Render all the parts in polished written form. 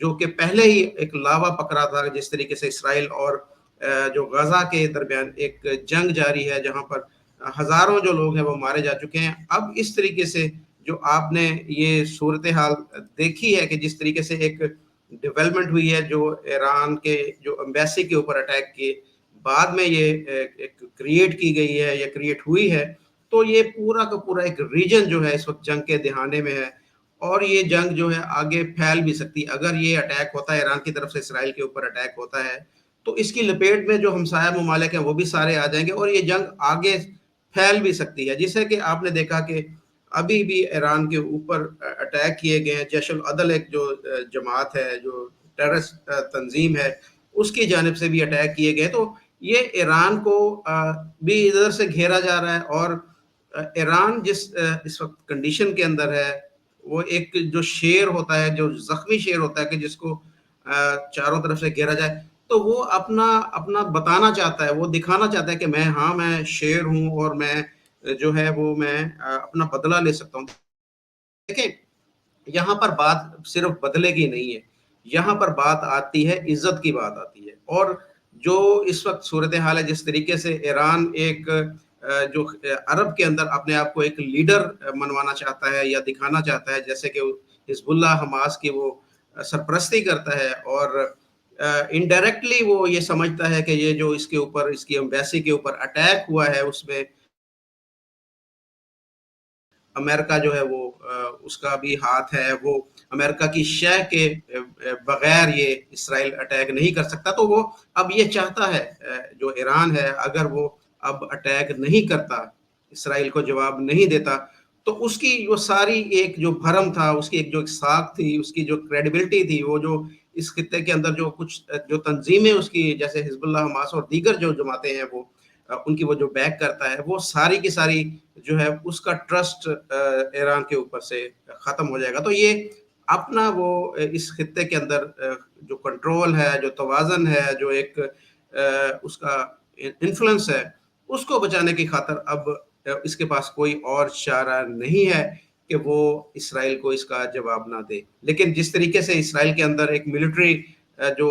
جو کہ پہلے ہی ایک لاوا پکڑا تھا، جس طریقے سے اسرائیل اور جو غزہ کے درمیان ایک جنگ جاری ہے جہاں پر ہزاروں جو لوگ ہیں وہ مارے جا چکے ہیں. اب اس طریقے سے جو آپ نے یہ صورتحال دیکھی ہے کہ جس طریقے سے ایک ڈیولپمنٹ ہوئی ہے، جو ایران کے جو ایمبیسی کے اوپر اٹیک کے بعد میں یہ کریٹ کی گئی ہے یا کریٹ ہوئی ہے، تو یہ پورا کا پورا ایک ریجن جو ہے اس وقت جنگ کے دہانے میں ہے. اور یہ جنگ جو ہے آگے پھیل بھی سکتی ہے. اگر یہ اٹیک ہوتا ہے، ایران کی طرف سے اسرائیل کے اوپر اٹیک ہوتا ہے، تو اس کی لپیٹ میں جو ہمسایہ ممالک ہیں وہ بھی سارے آ جائیں گے اور یہ جنگ آگے پھیل بھی سکتی ہے. جسے کہ آپ نے دیکھا کہ ابھی بھی ایران کے اوپر اٹیک کیے گئے ہیں. جیش العدل ایک جو جماعت ہے، جو ٹیررسٹ تنظیم ہے، اس کی جانب سے بھی اٹیک کیے گئے. تو یہ ایران کو بھی ادھر سے گھیرا جا رہا ہے. اور ایران جس اس وقت کنڈیشن کے اندر ہے، وہ ایک جو شیر ہوتا ہے، جو زخمی شیر ہوتا ہے کہ جس کو چاروں طرف سے گھیرا جائے، تو وہ اپنا اپنا بتانا چاہتا ہے، وہ دکھانا چاہتا ہے کہ میں شیر ہوں اور میں جو ہے وہ میں اپنا بدلہ لے سکتا ہوں. دیکھیں، یہاں پر بات صرف بدلے کی نہیں ہے، یہاں پر بات آتی ہے، عزت کی بات آتی ہے. اور جو اس وقت صورتحال ہے، جس طریقے سے ایران ایک جو عرب کے اندر اپنے آپ کو ایک لیڈر منوانا چاہتا ہے یا دکھانا چاہتا ہے، جیسے کہ حزب اللہ حماس کی وہ سرپرستی کرتا ہے، اور انڈائریکٹلی وہ یہ سمجھتا ہے کہ یہ جو اس کے اوپر، اس کی ایمبیسی کے اوپر اٹیک ہوا ہے، اس میں امریکہ جو ہے وہ اس کا بھی ہاتھ ہے. وہ امریکہ کی شے کے بغیر یہ اسرائیل اٹیک نہیں کر سکتا. تو وہ اب یہ چاہتا ہے، جو ایران ہے، اگر وہ اب اٹیک نہیں کرتا، اسرائیل کو جواب نہیں دیتا، تو اس کی وہ ساری ایک جو بھرم تھا، اس کی ایک جو ساکھ تھی، اس کی جو کریڈیبلٹی تھی، وہ جو اس خطے کے اندر جو کچھ جو تنظیمیں اس کی، جیسے حزب اللہ حماس اور دیگر جو جماعتیں ہیں، وہ ان کی وہ جو بیک کرتا ہے، وہ ساری کی ساری جو ہے اس کا ٹرسٹ ایران کے اوپر سے ختم ہو جائے گا. تو یہ اپنا وہ اس خطے کے اندر جو کنٹرول ہے، جو توازن ہے، جو ایک اس کا انفلوئنس ہے، اس کو بچانے کی خاطر اب اس کے پاس کوئی اور چارہ نہیں ہے کہ وہ اسرائیل کو اس کا جواب نہ دے. لیکن جس طریقے سے اسرائیل کے اندر ایک ملٹری جو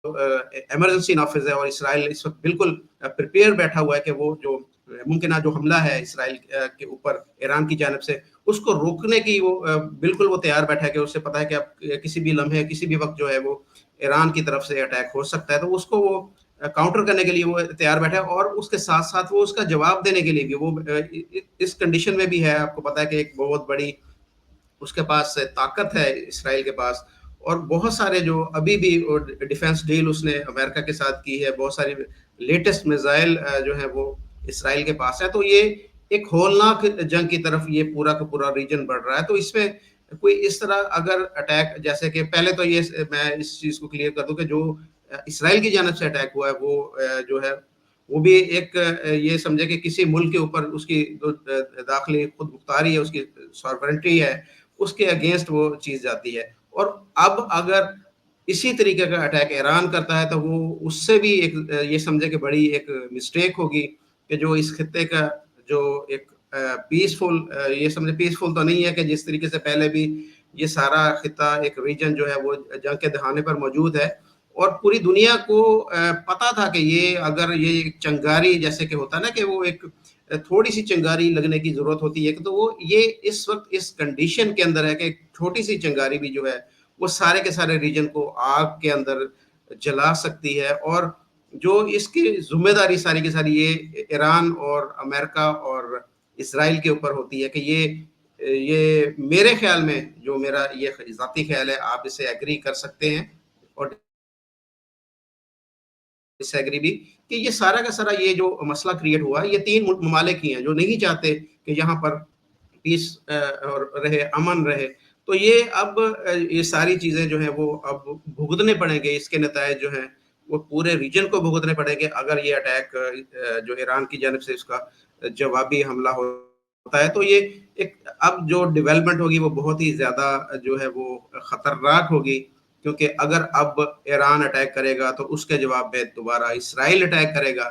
ایمرجنسی نافذ ہے، اور اسرائیل اس وقت بالکل پریپیئر بیٹھا ہوا ہے کہ وہ جو ممکنہ جو حملہ ہے اسرائیل کے اوپر ایران کی جانب سے، اس کو روکنے کی وہ بالکل وہ تیار بیٹھا ہے، کہ اسے پتا ہے کہ اب کسی بھی لمحے، کسی بھی وقت جو ہے وہ ایران کی طرف سے اٹیک ہو سکتا ہے. تو اس کو وہ کاؤنٹر کرنے کے لیے وہ تیار بیٹھا ہے، اور اس کے ساتھ ساتھ وہ اس کا جواب دینے کے لیے بھی وہ اس کنڈیشن میں بھی ہے. آپ کو پتا ہے کہ ایک بہت بڑی اس کے پاس طاقت ہے اسرائیل کے پاس، اور بہت سارے جو ابھی بھی ڈیفنس ڈیل اس نے امریکہ کے ساتھ کی ہے، بہت ساری لیٹسٹ میزائل جو ہے وہ اسرائیل کے پاس ہے. تو یہ ایک ہولناک جنگ کی طرف یہ پورا کا پورا ریجن بڑھ رہا ہے. تو اس میں کوئی اس طرح اگر اٹیک، جیسے کہ پہلے تو یہ میں اس چیز کو کلیئر کر دوں کہ جو اسرائیل کی جانب سے اٹیک ہوا ہے، وہ جو ہے وہ بھی ایک یہ سمجھے کہ کسی ملک کے اوپر اس کی جو داخلی خود مختاری ہے، اس کی سورورنٹی ہے، اس کے اگینسٹ وہ چیز جاتی ہے. اور اب اگر اسی طریقے کا اٹیک ایران کرتا ہے، تو وہ اس سے بھی ایک یہ سمجھے کہ بڑی ایک مسٹیک ہوگی، کہ جو اس خطے کا جو ایک پیسفل، یہ سمجھے پیسفل تو نہیں ہے، کہ جس طریقے سے پہلے بھی یہ سارا خطہ ایک ریجن جو ہے وہ جنگ کے دہانے پر موجود ہے، اور پوری دنیا کو پتا تھا کہ یہ اگر یہ ایک چنگاری جیسے کہ ہوتا ہے نا، کہ وہ ایک تھوڑی سی چنگاری لگنے کی ضرورت ہوتی ہے، تو وہ یہ اس وقت اس کنڈیشن کے اندر ہے کہ چھوٹی سی چنگاری بھی جو ہے وہ سارے کے سارے ریجن کو آگ کے اندر جلا سکتی ہے. اور جو اس کی ذمہ داری ساری کی ساری یہ ایران اور امریکہ اور اسرائیل کے اوپر ہوتی ہے. کہ یہ میرے خیال میں، جو میرا یہ ذاتی خیال ہے، آپ اسے ایگری کر سکتے ہیں اور ڈس ایگری بھی، کہ یہ سارا کا سارا یہ جو مسئلہ کریٹ ہوا ہے، یہ تین ممالک ہی ہیں جو نہیں چاہتے کہ یہاں پر پیس اور رہے، امن رہے. تو یہ اب یہ ساری چیزیں جو ہیں وہ اب بھگتنے پڑیں گے، اس کے نتائج جو ہیں وہ پورے ریجن کو بھگتنے پڑیں گے، اگر یہ اٹیک جو ایران کی جانب سے اس کا جوابی حملہ ہوتا ہے. تو یہ ایک اب جو ڈیولپمنٹ ہوگی وہ بہت ہی زیادہ جو ہے وہ خطرناک ہوگی، کیونکہ اگر اب ایران اٹیک کرے گا تو اس کے جواب میں دوبارہ اسرائیل اٹیک کرے گا،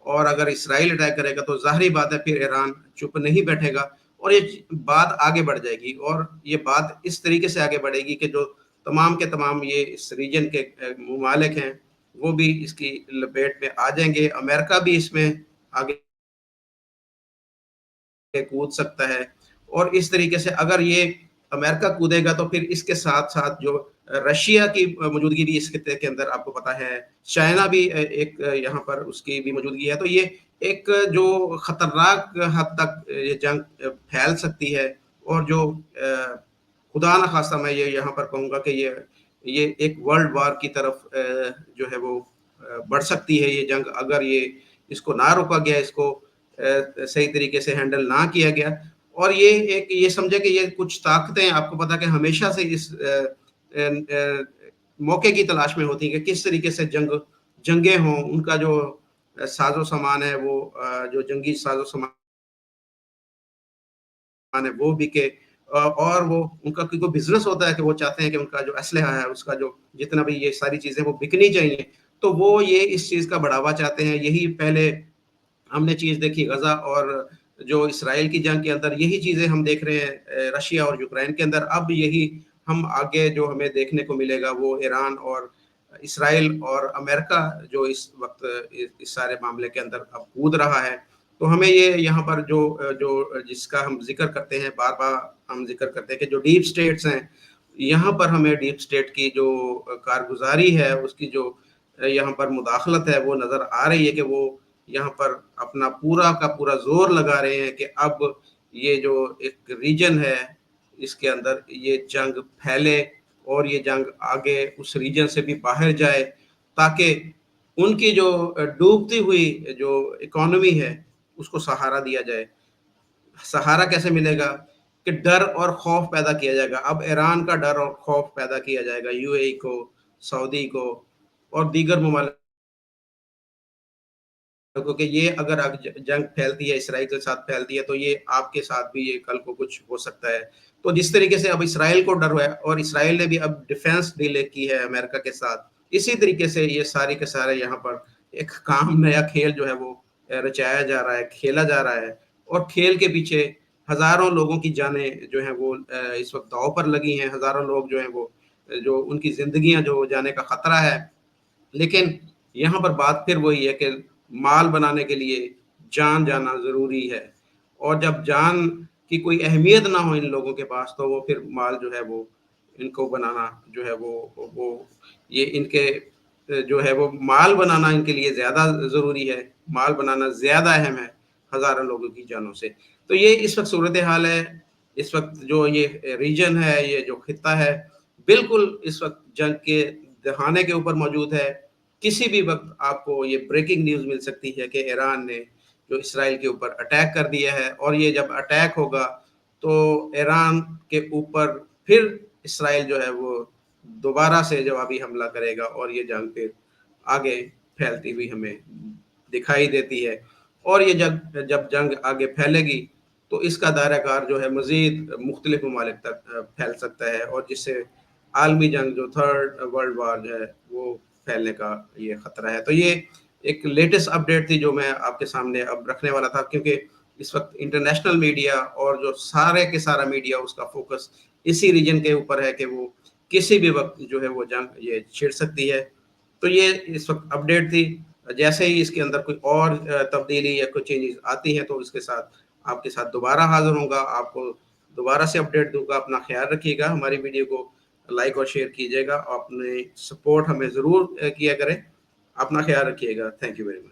اور اگر اسرائیل اٹیک کرے گا تو ظاہری بات ہے پھر ایران چپ نہیں بیٹھے گا. اور یہ بات آگے بڑھ جائے گی، اور یہ بات اس طریقے سے آگے بڑھے گی کہ جو تمام کے تمام یہ اس ریجن کے ممالک ہیں وہ بھی اس کی لپیٹ میں آ جائیں گے، امریکہ بھی اس میں آگے کود سکتا ہے، اور اس طریقے سے اگر یہ امریکہ کودے گا تو پھر اس کے ساتھ ساتھ جو رشیا کی موجودگی بھی اس خطے کے اندر آپ کو پتا ہے، چائنا بھی ایک یہاں پر اس کی بھی موجودگی ہے، تو یہ ایک جو خطرناک حد تک یہ جنگ پھیل سکتی ہے، اور جو خدا نہ خواستہ میں یہ یہاں پر کہوں گا کہ یہ ایک ورلڈ وار کی طرف جو ہے وہ بڑھ سکتی ہے یہ جنگ، اگر یہ اس کو نہ روکا گیا، اس کو صحیح طریقے سے ہینڈل نہ کیا گیا، اور یہ سمجھے کہ یہ کچھ طاقتیں آپ کو پتا کہ ہمیشہ سے اس موقع کی تلاش میں ہوتی ہیں کہ کس طریقے سے جنگیں ہوں، ان کا جو ساز و سامان ہے وہ جو جنگی ساز و سامان ہے وہ بکے، اور وہ ان کا کوئی بزنس ہوتا ہے کہ وہ چاہتے ہیں کہ ان کا جو اسلحہ ہے اس کا جو جتنا بھی یہ ساری چیزیں وہ بکنی چاہیے، تو وہ یہ اس چیز کا بڑھاوا چاہتے ہیں۔ یہی پہلے ہم نے چیز دیکھی غزہ اور جو اسرائیل کی جنگ کے اندر، یہی چیزیں ہم دیکھ رہے ہیں رشیا اور یوکرین کے اندر، اب یہی ہم آگے جو ہمیں دیکھنے کو ملے گا وہ ایران اور اسرائیل اور امریکہ جو اس وقت اس سارے معاملے کے اندر اب کود رہا ہے۔ تو ہمیں یہ یہاں پر جو جس کا ہم ذکر کرتے ہیں، بار بار ہم ذکر کرتے ہیں کہ جو ڈیپ سٹیٹس ہیں، یہاں پر ہمیں ڈیپ سٹیٹ کی جو کارگزاری ہے، اس کی جو یہاں پر مداخلت ہے وہ نظر آ رہی ہے کہ وہ یہاں پر اپنا پورا کا پورا زور لگا رہے ہیں کہ اب یہ جو ایک ریجن ہے اس کے اندر یہ جنگ پھیلے، اور یہ جنگ آگے اس ریجن سے بھی باہر جائے، تاکہ ان کی جو ڈوبتی ہوئی جو اکانومی ہے اس کو سہارا دیا جائے۔ سہارا کیسے ملے گا؟ کہ ڈر اور خوف پیدا کیا جائے گا، اب ایران کا ڈر اور خوف پیدا کیا جائے گا، یو اے ای کو، سعودی کو اور دیگر ممالک، کیونکہ یہ اگر جنگ پھیلتی ہے اسرائیل کے ساتھ پھیلتی ہے تو یہ آپ کے ساتھ بھی یہ کل کو کچھ ہو سکتا ہے۔ تو جس طریقے سے اب اسرائیل کو ڈر ہوا ہے، اور اسرائیل نے بھی اب ڈیفنس ڈیل کی ہے امریکہ کے ساتھ، اسی طریقے سے یہ سارے کے سارے یہاں پر ایک کام نیا کھیل جو ہے وہ رچایا جا رہا ہے، کھیلا جا رہا ہے، اور کھیل کے پیچھے ہزاروں لوگوں کی جانیں جو ہیں وہ اس وقت داؤ پر لگی ہیں، ہزاروں لوگ جو ہیں وہ جو ان کی زندگیاں جو جانے کا خطرہ ہے۔ لیکن یہاں پر بات پھر وہی ہے کہ مال بنانے کے لیے جان جانا ضروری ہے، اور جب جان کی کوئی اہمیت نہ ہو ان لوگوں کے پاس، تو وہ پھر مال جو ہے وہ ان کو بنانا جو ہے وہ یہ ان کے جو ہے وہ مال بنانا ان کے لیے زیادہ ضروری ہے، مال بنانا زیادہ اہم ہے ہزاروں لوگوں کی جانوں سے۔ تو یہ اس وقت صورتحال ہے، اس وقت جو یہ ریجن ہے، یہ جو خطہ ہے، بالکل اس وقت جنگ کے دہانے کے اوپر موجود ہے۔ کسی بھی وقت آپ کو یہ بریکنگ نیوز مل سکتی ہے کہ ایران نے جو اسرائیل کے اوپر اٹیک کر دیا ہے، اور یہ جب اٹیک ہوگا تو ایران کے اوپر پھر اسرائیل جو ہے وہ دوبارہ سے جوابی حملہ کرے گا، اور یہ جنگ پھر آگے پھیلتی ہوئی ہمیں دکھائی دیتی ہے۔ اور یہ جب جنگ آگے پھیلے گی تو اس کا دائرہ کار جو ہے مزید مختلف ممالک تک پھیل سکتا ہے، اور جس سے عالمی جنگ جو تھرڈ ورلڈ وار جو ہے وہ پھیلنے کا یہ خطرہ ہے۔ تو یہ ایک لیٹسٹ اپڈیٹ تھی جو میں آپ کے سامنے اب رکھنے والا تھا، کیونکہ اس وقت انٹرنیشنل میڈیا اور جو سارے کے سارا میڈیا اس کا فوکس اسی ریجن کے اوپر ہے کہ وہ کسی بھی وقت جو ہے وہ جنگ یہ چھڑ سکتی ہے۔ تو یہ اس وقت اپڈیٹ تھی، جیسے ہی اس کے اندر کوئی اور تبدیلی یا کوئی چینجز آتی ہیں تو اس کے ساتھ آپ کے ساتھ دوبارہ حاضر ہوں گا، آپ کو دوبارہ سے اپڈیٹ دوں گا۔ اپنا خیال رکھیے گا، ہماری ویڈیو کو لائک اور شیئر کیجیے گا، اپنے سپورٹ ہمیں ضرور کیا کریں۔ اپنا خیال رکھیے گا۔ Thank you very much.